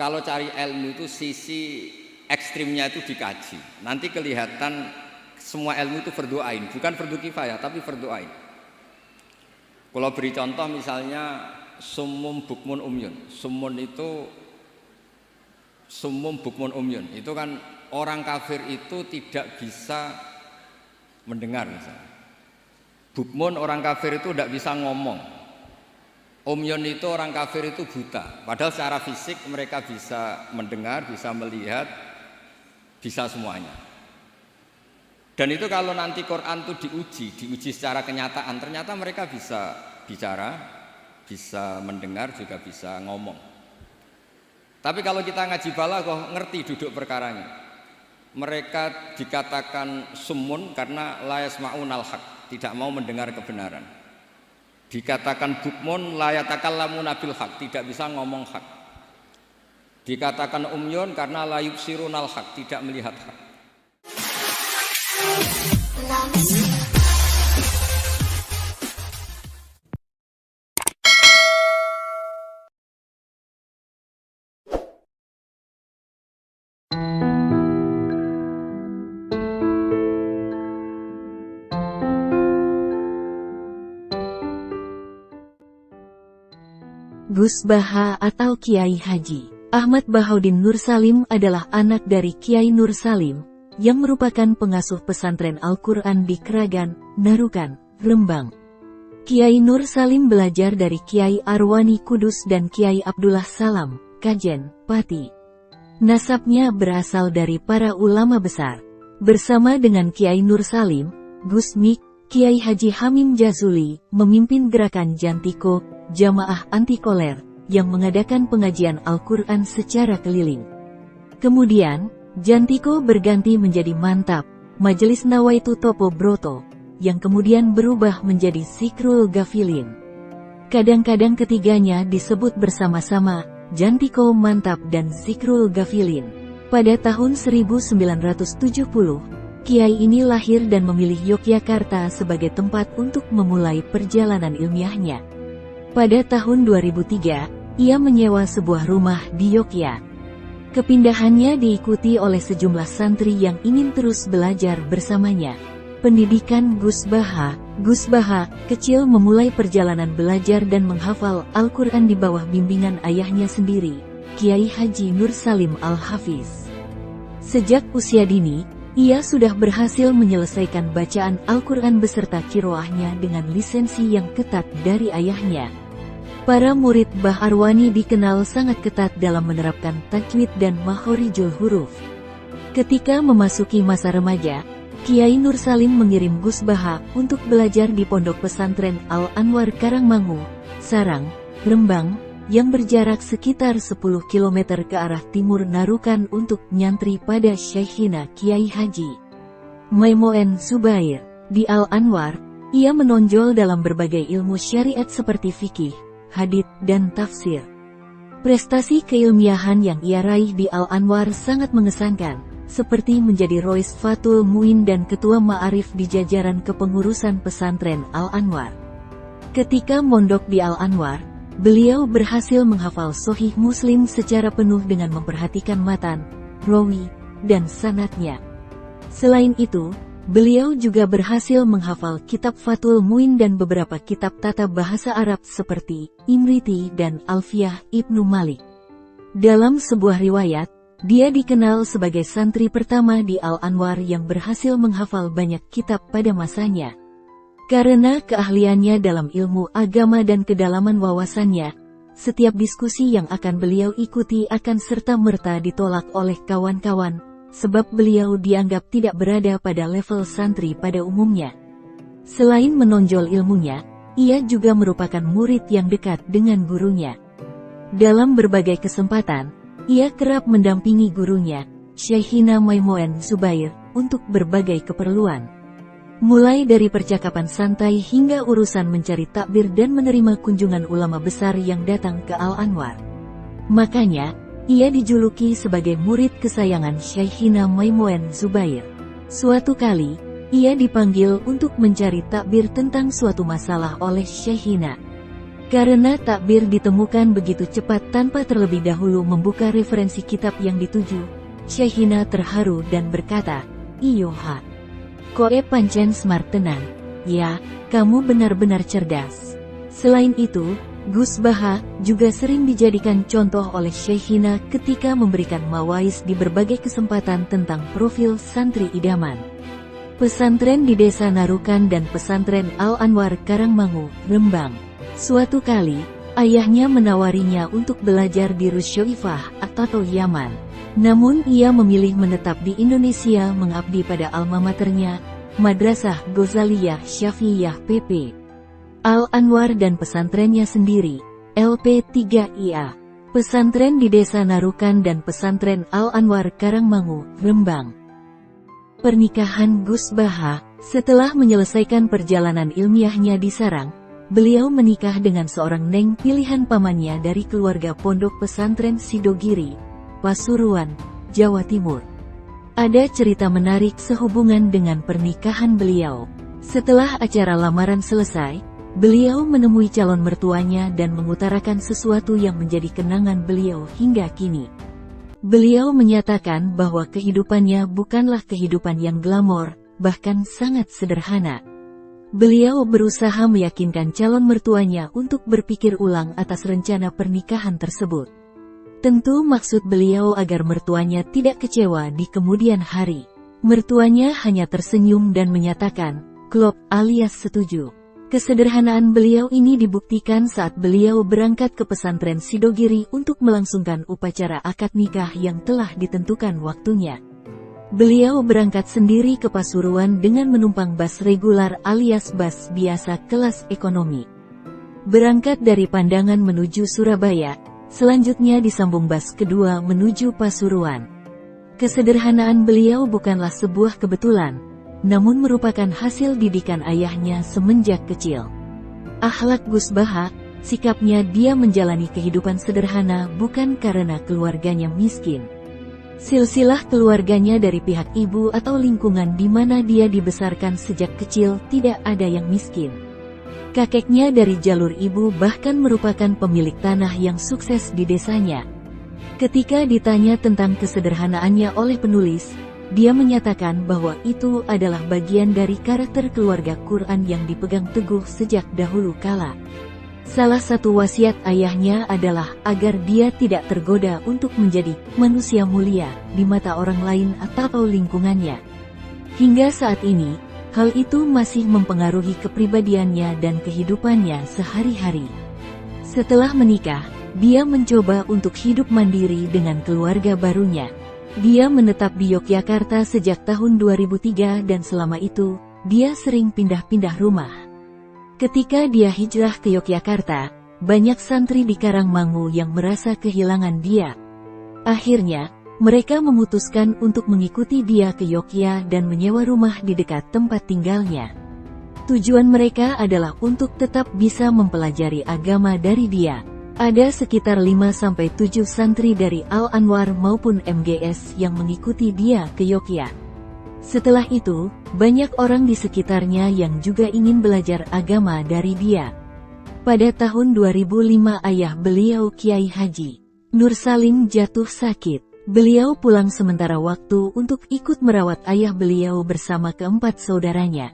kalau cari ilmu itu sisi ekstrimnya itu dikaji. Nanti kelihatan semua ilmu itu fardhu ain, bukan fardhu kifayah tapi fardhu ain. Kalau beri contoh misalnya summum bukmun umyun. Summun itu summum bukmun umyun. Itu kan orang kafir itu tidak bisa mendengar misalnya. Bukmun orang kafir itu tidak bisa ngomong. Umyun itu orang kafir itu buta. Padahal secara fisik mereka bisa mendengar, bisa melihat, bisa semuanya. Dan itu kalau nanti Quran itu diuji secara kenyataan, ternyata mereka bisa bicara, bisa mendengar, juga bisa ngomong. Tapi kalau kita ngaji balaghah ngerti duduk perkaranya. Mereka dikatakan summun karena la yasma'unal haq, tidak mau mendengar kebenaran. Dikatakan bukmun la yatakallamuna bil haq, tidak bisa ngomong hak. Dikatakan umyun karena la yubsirunal haq, tidak melihat hak. Gus Baha atau Kiai Haji Ahmad Bahaudin Nur Salim adalah anak dari Kiai Nur Salim, yang merupakan pengasuh pesantren Al-Quran di Kragan, Narukan, Rembang. Kiai Nur Salim belajar dari Kiai Arwani Kudus dan Kiai Abdullah Salam, Kajen, Pati. Nasabnya berasal dari para ulama besar. Bersama dengan Kiai Nur Salim, Gus Mik, Kiai Haji Hamim Jazuli, memimpin gerakan Jantiko, Jamaah Anti Koler, yang mengadakan pengajian Al-Quran secara keliling. Kemudian, Jantiko berganti menjadi Mantap, Majelis Nawaitu Topo Broto, yang kemudian berubah menjadi Zikrul Ghafilin. Kadang-kadang ketiganya disebut bersama-sama, Jantiko, Mantap dan Zikrul Ghafilin. Pada tahun 1970, Kiai ini lahir dan memilih Yogyakarta sebagai tempat untuk memulai perjalanan ilmiahnya. Pada tahun 2003, ia menyewa sebuah rumah di Yogyakarta. Kepindahannya diikuti oleh sejumlah santri yang ingin terus belajar bersamanya. Pendidikan Gus Baha kecil memulai perjalanan belajar dan menghafal Al-Quran di bawah bimbingan ayahnya sendiri, Kiai Haji Nur Salim Al-Hafiz. Sejak usia dini, ia sudah berhasil menyelesaikan bacaan Al-Quran beserta kiroahnya dengan lisensi yang ketat dari ayahnya. Para murid Bah Arwani dikenal sangat ketat dalam menerapkan tajwid dan makhorijul huruf. Ketika memasuki masa remaja, Kiai Nur Salim mengirim Gus Baha untuk belajar di pondok pesantren Al-Anwar Karangmangu, Sarang, Rembang, yang berjarak sekitar 10 km ke arah timur Narukan untuk nyantri pada Syekhina Kiai Haji Maimoen Zubair. Di Al-Anwar, ia menonjol dalam berbagai ilmu syariat seperti fikih, hadits, dan tafsir. Prestasi keilmiahan yang ia raih di Al-Anwar sangat mengesankan, seperti menjadi Rois Fatul Muin dan Ketua Ma'arif di jajaran kepengurusan pesantren Al-Anwar. Ketika mondok di Al-Anwar, beliau berhasil menghafal Sahih Muslim secara penuh dengan memperhatikan matan, rawi, dan sanadnya. Selain itu, beliau juga berhasil menghafal kitab Fatul Muin dan beberapa kitab tata bahasa Arab seperti Imriti dan Alfiyah Ibnu Malik. Dalam sebuah riwayat, dia dikenal sebagai santri pertama di Al-Anwar yang berhasil menghafal banyak kitab pada masanya. Karena keahliannya dalam ilmu agama dan kedalaman wawasannya, setiap diskusi yang akan beliau ikuti akan serta-merta ditolak oleh kawan-kawan, sebab beliau dianggap tidak berada pada level santri pada umumnya. Selain menonjol ilmunya, ia juga merupakan murid yang dekat dengan gurunya. Dalam berbagai kesempatan, ia kerap mendampingi gurunya, Syekhina Maimoen Zubair, untuk berbagai keperluan. Mulai dari percakapan santai hingga urusan mencari takbir dan menerima kunjungan ulama besar yang datang ke Al-Anwar. Makanya, ia dijuluki sebagai murid kesayangan Syekhina Maimoen Zubair. Suatu kali, ia dipanggil untuk mencari takbir tentang suatu masalah oleh Syekhina. Karena takbir ditemukan begitu cepat tanpa terlebih dahulu membuka referensi kitab yang dituju, Syekhina terharu dan berkata, "Iyo ha. Koe pancen smart tenan. Ya, kamu benar-benar cerdas." Selain itu, Gus Baha juga sering dijadikan contoh oleh Syekhina ketika memberikan mawais di berbagai kesempatan tentang profil santri idaman. Pesantren di Desa Narukan dan Pesantren Al-Anwar Karangmangu, Rembang. Suatu kali, ayahnya menawarinya untuk belajar di Rusyoifah atau Yaman. Namun ia memilih menetap di Indonesia mengabdi pada alma maternya, Madrasah Ghazaliyah Syafi'iyah PP. Al-Anwar dan pesantrennya sendiri, LP3IA. Pesantren di Desa Narukan dan Pesantren Al-Anwar Karangmangu, Rembang. Pernikahan Gus Baha. Setelah menyelesaikan perjalanan ilmiahnya di Sarang, beliau menikah dengan seorang neng pilihan pamannya dari keluarga pondok pesantren Sidogiri, Pasuruan, Jawa Timur. Ada cerita menarik sehubungan dengan pernikahan beliau. Setelah acara lamaran selesai, beliau menemui calon mertuanya dan mengutarakan sesuatu yang menjadi kenangan beliau hingga kini. Beliau menyatakan bahwa kehidupannya bukanlah kehidupan yang glamor, bahkan sangat sederhana. Beliau berusaha meyakinkan calon mertuanya untuk berpikir ulang atas rencana pernikahan tersebut. Tentu maksud beliau agar mertuanya tidak kecewa di kemudian hari. Mertuanya hanya tersenyum dan menyatakan, "Klop," alias setuju. Kesederhanaan beliau ini dibuktikan saat beliau berangkat ke pesantren Sidogiri untuk melangsungkan upacara akad nikah yang telah ditentukan waktunya. Beliau berangkat sendiri ke Pasuruan dengan menumpang bus regular alias bus biasa kelas ekonomi. Berangkat dari Pandangan menuju Surabaya, selanjutnya disambung bus kedua menuju Pasuruan. Kesederhanaan beliau bukanlah sebuah kebetulan, namun merupakan hasil didikan ayahnya semenjak kecil. Akhlak Gus Baha, sikapnya dia menjalani kehidupan sederhana bukan karena keluarganya miskin. Silsilah keluarganya dari pihak ibu atau lingkungan di mana dia dibesarkan sejak kecil tidak ada yang miskin. Kakeknya dari jalur ibu bahkan merupakan pemilik tanah yang sukses di desanya. Ketika ditanya tentang kesederhanaannya oleh penulis, dia menyatakan bahwa itu adalah bagian dari karakter keluarga Quran yang dipegang teguh sejak dahulu kala. Salah satu wasiat ayahnya adalah agar dia tidak tergoda untuk menjadi manusia mulia di mata orang lain atau lingkungannya. Hingga saat ini, hal itu masih mempengaruhi kepribadiannya dan kehidupannya sehari-hari. Setelah menikah, dia mencoba untuk hidup mandiri dengan keluarga barunya. Dia menetap di Yogyakarta sejak tahun 2003 dan selama itu, dia sering pindah-pindah rumah. Ketika dia hijrah ke Yogyakarta, banyak santri di Karangmangu yang merasa kehilangan dia. Akhirnya, mereka memutuskan untuk mengikuti dia ke Yogyakarta dan menyewa rumah di dekat tempat tinggalnya. Tujuan mereka adalah untuk tetap bisa mempelajari agama dari dia. Ada sekitar 5-7 santri dari Al-Anwar maupun MGS yang mengikuti dia ke Yogyakarta. Setelah itu, banyak orang di sekitarnya yang juga ingin belajar agama dari dia. Pada tahun 2005 ayah beliau Kiai Haji Nur Salim jatuh sakit. Beliau pulang sementara waktu untuk ikut merawat ayah beliau bersama keempat saudaranya.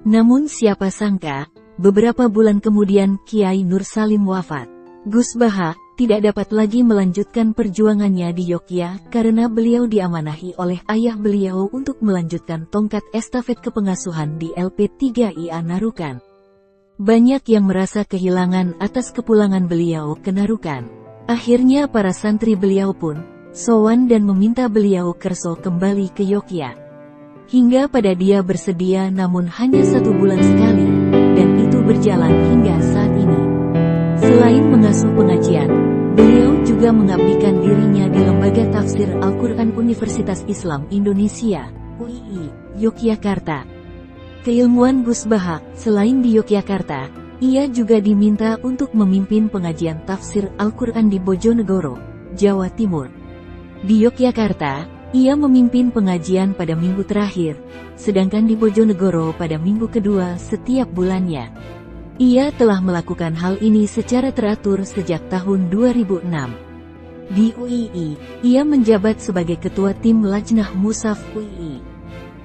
Namun siapa sangka, beberapa bulan kemudian Kiai Nur Salim wafat. Gus Baha tidak dapat lagi melanjutkan perjuangannya di Yogyakarta karena beliau diamanahi oleh ayah beliau untuk melanjutkan tongkat estafet kepengasuhan di LP3IA Narukan. Banyak yang merasa kehilangan atas kepulangan beliau ke Narukan. Akhirnya para santri beliau pun sowan dan meminta beliau kerso kembali ke Yogyakarta. Hingga pada dia bersedia namun hanya 1 bulan sekali, dan itu berjalan hingga saat ini. Selain mengasuh pengajian, beliau juga mengabdikan dirinya di Lembaga Tafsir Al-Quran Universitas Islam Indonesia, UII, Yogyakarta. Keilmuan Gus Baha, selain di Yogyakarta, ia juga diminta untuk memimpin pengajian tafsir Al-Quran di Bojonegoro, Jawa Timur. Di Yogyakarta, ia memimpin pengajian pada minggu terakhir, sedangkan di Bojonegoro pada minggu kedua setiap bulannya. Ia telah melakukan hal ini secara teratur sejak tahun 2006. Di UII, ia menjabat sebagai ketua tim Lajnah Mushaf UII.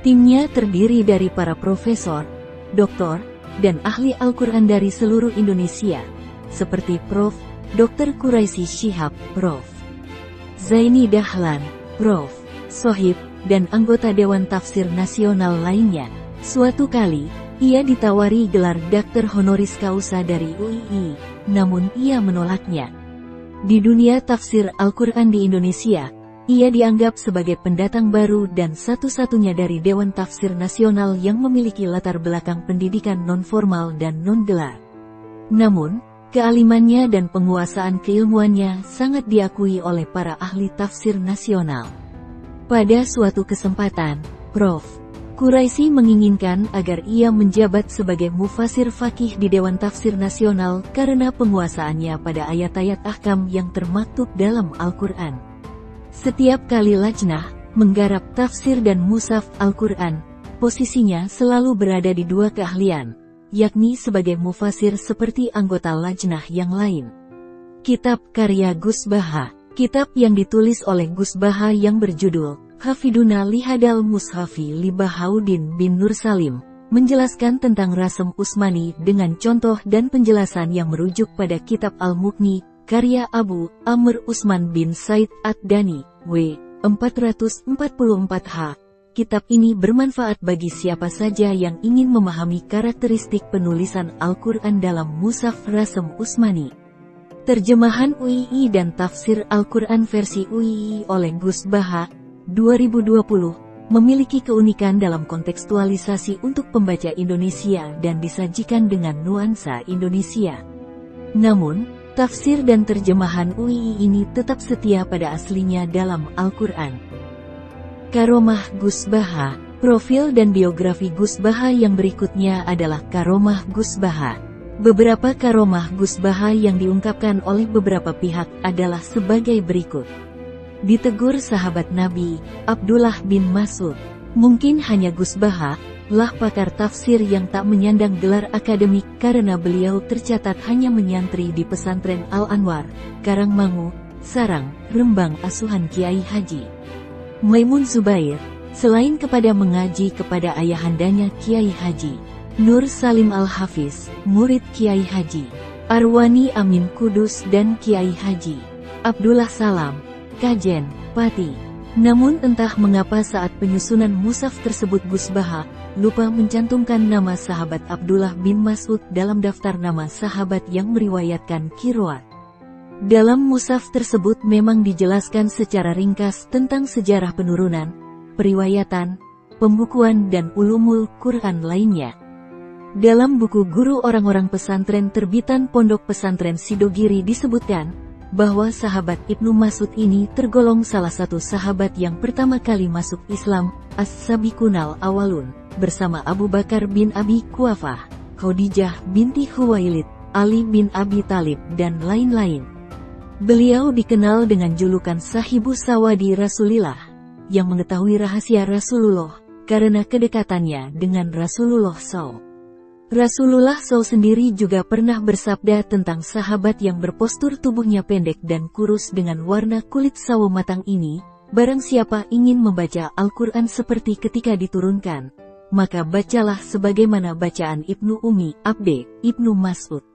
Timnya terdiri dari para profesor, doktor, dan ahli Al-Quran dari seluruh Indonesia, seperti Prof. Dr. Quraisy Shihab, Prof. Zaini Dahlan, Prof. Sohib, dan anggota Dewan Tafsir Nasional lainnya. Suatu kali, ia ditawari gelar Doktor Honoris Causa dari UII, namun ia menolaknya. Di dunia tafsir Al-Quran di Indonesia, ia dianggap sebagai pendatang baru dan satu-satunya dari Dewan Tafsir Nasional yang memiliki latar belakang pendidikan non-formal dan non-gelar. Namun, kealimannya dan penguasaan keilmuannya sangat diakui oleh para ahli tafsir nasional. Pada suatu kesempatan, Prof. Quraisy menginginkan agar ia menjabat sebagai mufasir fakih di Dewan Tafsir Nasional karena penguasaannya pada ayat-ayat ahkam yang termaktub dalam Al-Quran. Setiap kali lajnah menggarap tafsir dan mushaf Al-Quran, posisinya selalu berada di dua keahlian, yakni sebagai mufasir seperti anggota lajnah yang lain. Kitab karya Gus Baha. Kitab yang ditulis oleh Gus Baha yang berjudul Hafiduna Lihadal Mushafi li Bahauddin bin Nur Salim, menjelaskan tentang Rasem Usmani dengan contoh dan penjelasan yang merujuk pada kitab Al-Mughni, karya Abu Amr Usman bin Said Ad-Dani, W. 444H. Kitab ini bermanfaat bagi siapa saja yang ingin memahami karakteristik penulisan Al-Quran dalam Mushaf Rasem Usmani. Terjemahan UII dan Tafsir Al-Quran versi UII oleh Gus Baha, 2020, memiliki keunikan dalam kontekstualisasi untuk pembaca Indonesia dan disajikan dengan nuansa Indonesia. Namun, tafsir dan terjemahan UII ini tetap setia pada aslinya dalam Al-Quran. Karomah Gus Baha. Profil dan biografi Gus Baha yang berikutnya adalah Karomah Gus Baha. Beberapa karomah Gus Baha yang diungkapkan oleh beberapa pihak adalah sebagai berikut. Ditegur sahabat Nabi, Abdullah bin Mas'ud. Mungkin hanya Gus Baha lah pakar tafsir yang tak menyandang gelar akademik karena beliau tercatat hanya menyantri di pesantren Al-Anwar, Karangmangu, Sarang, Rembang asuhan Kiai Haji Maimun Zubair, selain kepada mengaji kepada ayahandanya Kiai Haji Nur Salim Al-Hafiz, murid Kiai Haji Arwani Amin Kudus dan Kiai Haji Abdullah Salam, Kajen, Pati. Namun entah mengapa saat penyusunan mushaf tersebut Gus Baha lupa mencantumkan nama sahabat Abdullah bin Mas'ud dalam daftar nama sahabat yang meriwayatkan qiraat. Dalam mushaf tersebut memang dijelaskan secara ringkas tentang sejarah penurunan, periwayatan, pembukuan dan ulumul Quran lainnya. Dalam buku Guru Orang-orang Pesantren terbitan Pondok Pesantren Sidogiri disebutkan bahwa sahabat Ibnu Mas'ud ini tergolong salah satu sahabat yang pertama kali masuk Islam, As-Sabiqunal Awalun, bersama Abu Bakar bin Abi Quhafah, Khadijah binti Khuwailid, Ali bin Abi Thalib dan lain-lain. Beliau dikenal dengan julukan Sahibus Sawadi Rasulillah, yang mengetahui rahasia Rasulullah karena kedekatannya dengan Rasulullah SAW. Rasulullah SAW sendiri juga pernah bersabda tentang sahabat yang berpostur tubuhnya pendek dan kurus dengan warna kulit sawo matang ini, barang siapa ingin membaca Al-Quran seperti ketika diturunkan, maka bacalah sebagaimana bacaan Ibnu Ummi Abde, Ibnu Mas'ud.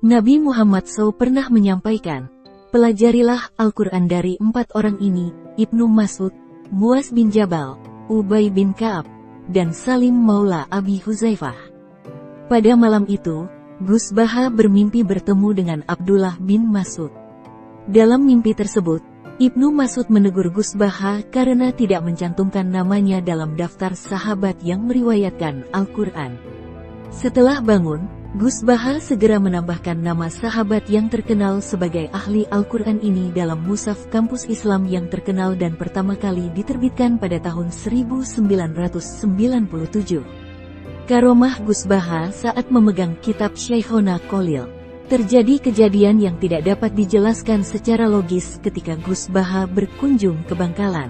Nabi Muhammad SAW pernah menyampaikan, pelajarilah Al-Quran dari 4 orang ini, Ibnu Mas'ud, Muaz bin Jabal, Ubay bin Ka'ab, dan Salim Maula Abi Huzaifah. Pada malam itu, Gus Baha bermimpi bertemu dengan Abdullah bin Mas'ud. Dalam mimpi tersebut, Ibnu Mas'ud menegur Gus Baha karena tidak mencantumkan namanya dalam daftar sahabat yang meriwayatkan Al-Quran. Setelah bangun, Gus Baha segera menambahkan nama sahabat yang terkenal sebagai ahli Al-Quran ini dalam mushaf kampus Islam yang terkenal dan pertama kali diterbitkan pada tahun 1997. Karomah Gus Baha saat memegang kitab Syekhona Kholil. Terjadi kejadian yang tidak dapat dijelaskan secara logis ketika Gus Baha berkunjung ke Bangkalan.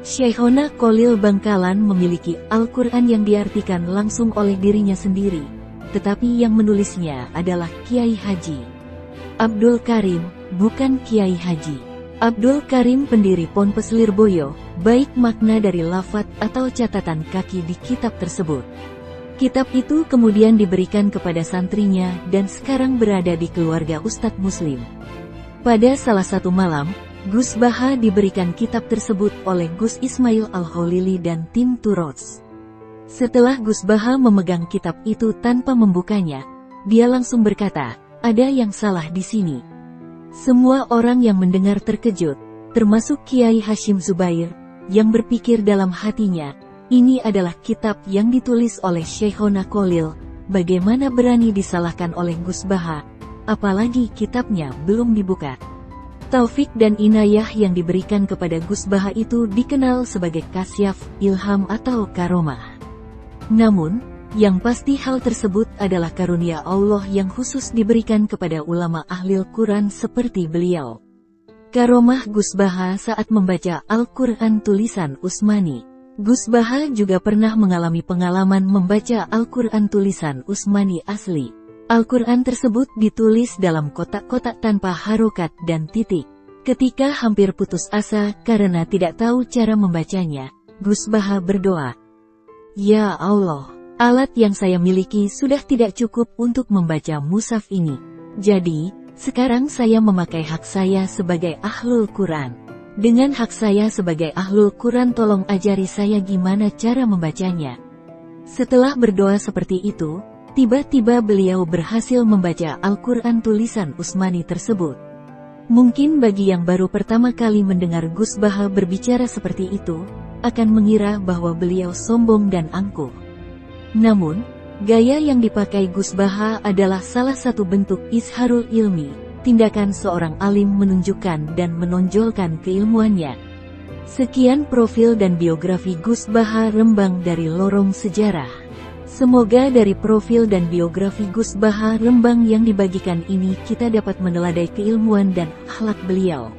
Syekhona Kholil Bangkalan memiliki Al-Quran yang diartikan langsung oleh dirinya sendiri. tetapi yang menulisnya adalah Kiai Haji Abdul Karim, bukan Kiai Haji Abdul Karim pendiri Ponpes Lirboyo, baik makna dari lafadz atau catatan kaki di kitab tersebut. Kitab itu kemudian diberikan kepada santrinya dan sekarang berada di keluarga Ustadz Muslim. Pada salah satu malam, Gus Baha diberikan kitab tersebut oleh Gus Ismail Al-Kholili dan tim Turots. Setelah Gus Baha memegang kitab itu tanpa membukanya, dia langsung berkata, "Ada yang salah di sini." Semua orang yang mendengar terkejut, termasuk Kiai Hashim Zubair, yang berpikir dalam hatinya, ini adalah kitab yang ditulis oleh Syekhona Kholil, bagaimana berani disalahkan oleh Gus Baha, apalagi kitabnya belum dibuka. Taufik dan inayah yang diberikan kepada Gus Baha itu dikenal sebagai kasyaf, ilham atau karomah. Namun, yang pasti hal tersebut adalah karunia Allah yang khusus diberikan kepada ulama ahli Al-Quran seperti beliau. Karomah Gus Baha saat membaca Al-Quran tulisan Utsmani. Gus Baha juga pernah mengalami pengalaman membaca Al-Quran tulisan Utsmani asli. Al-Quran tersebut ditulis dalam kotak-kotak tanpa harokat dan titik. Ketika hampir putus asa karena tidak tahu cara membacanya, Gus Baha berdoa, "Ya Allah, alat yang saya miliki sudah tidak cukup untuk membaca mushaf ini. Jadi, sekarang saya memakai hak saya sebagai ahlul Quran. Dengan hak saya sebagai ahlul Quran tolong ajari saya gimana cara membacanya." Setelah berdoa seperti itu, tiba-tiba beliau berhasil membaca Al-Quran tulisan Utsmani tersebut. Mungkin bagi yang baru pertama kali mendengar Gus Baha berbicara seperti itu, akan mengira bahwa beliau sombong dan angkuh. Namun, gaya yang dipakai Gus Baha adalah salah satu bentuk izharul ilmi, tindakan seorang alim menunjukkan dan menonjolkan keilmuannya. Sekian profil dan biografi Gus Baha Rembang dari Lorong Sejarah. Semoga dari profil dan biografi Gus Baha Rembang yang dibagikan ini kita dapat meneladai keilmuan dan akhlak beliau.